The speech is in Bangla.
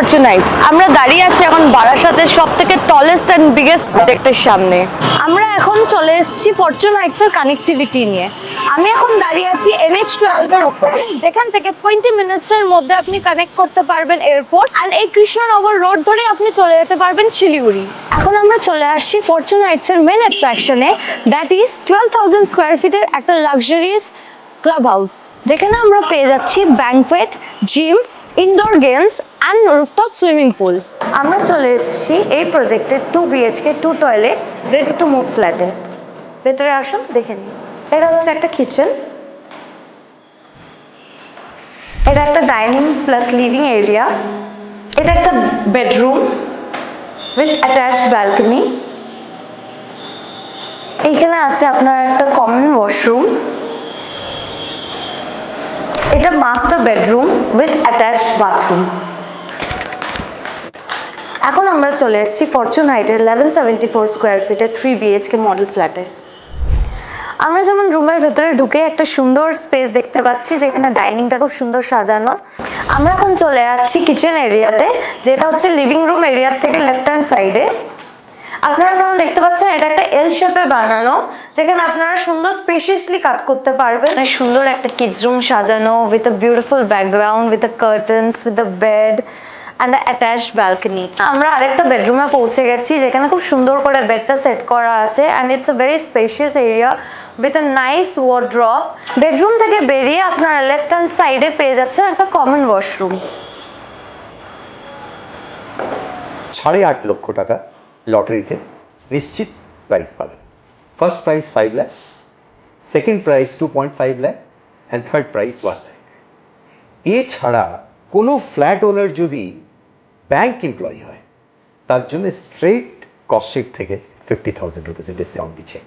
Fortune Heights. আমরা দাঁড়িয়ে আছি এখন বারাসাতের সবথেকে টলেস্ট অ্যান্ড বিগেস্ট প্রজেক্টের সামনে। আমরা এখন চলে এসেছি ফরচুন হাইটস এর কানেক্টিভিটি নিয়ে। আমি এখন দাঁড়িয়ে আছি NH12 এর উপরে, যেখান থেকে 20 মিনিটসের মধ্যে আপনি কানেক্ট করতে পারবেন এয়ারপোর্ট, আর এই কৃষ্ণনগর রোড ধরে আপনি চলে যেতে পারবেন শিলিগুড়ি। এখন আমরা চলে আসছি ফরচুন হাইটস এর মেন অ্যাট্রাকশনে, দ্যাট ইজ 12,000 স্কোয়ার ফিটের একটা লাক্সারিয়াস ক্লাব হাউস, যেখানে আমরা পেয়ে যাচ্ছি banquet, gym, indoor games and rooftop swimming pool. আমরা চলে এসেছি এই প্রজেক্টের 2 BHK 2 toilet ready to move ফ্ল্যাটে। ভেতরে আসুন, দেখে নিন। এটা হচ্ছে একটা কিচেন, এটা একটা ডাইনিং প্লাস লিভিং এরিয়া, এটা একটা বেডরুম উইথ অ্যাটাচড ব্যালকনি। এইখানে আছে আপনার একটা কমন ওয়াশরুম, এটা master bedroom with attached bathroom. এখন আমরা চলে এসেছি ফরচুন হাইটের 1174 স্কোয়ার ফিটের 3 BHK মডেল ফ্ল্যাটে। আমরা যেমন রুমের ভেতরে ঢুকে একটা সুন্দর স্পেস দেখতে পাচ্ছি, যেখানে ডাইনিংটা খুব সুন্দর সাজানো। আমরা এখন চলে যাচ্ছি কিচেন এরিয়াতে, যেটা হচ্ছে লিভিং রুম এরিয়ার থেকে লেফট হ্যান্ড সাইডে। আপনারা যেমন দেখতে পাচ্ছেন, এটা একটা এল শেপে বানানো, যেখানে আপনারা সুন্দর স্পেশিয়াসলি কাজ করতে পারবেন। সুন্দর একটা কিডস রুম সাজানো with a beautiful background, with a curtains, with a bed and attached balcony. আমরা আরেকটা বেডরুমে পৌঁছে গেছি, যেখানে খুব সুন্দর করে বেডটা সেট করা আছে, and it's a very spacious area with a nice wardrobe. Bedroom থেকে বেরিয়ে আপনারা লেফট হ্যান্ড সাইডে পেয়ে যাচ্ছেন একটা কমন ওয়াশরুম। 8.5 লক্ষ টাকা লটারিতে নিশ্চিত প্রাইজ পাবেন। First prize 5 lakh, second prize 2.5 lakh and third prize 1 lakh. এছাড়া কোনো ফ্ল্যাট ওনার যদি ব্যাংক এমপ্লয়ি হয়, তার জন্য স্ট্রেট কস্ট শিট থেকে 50,000 রুপিসের ডিসকাউন্ট দিচ্ছে।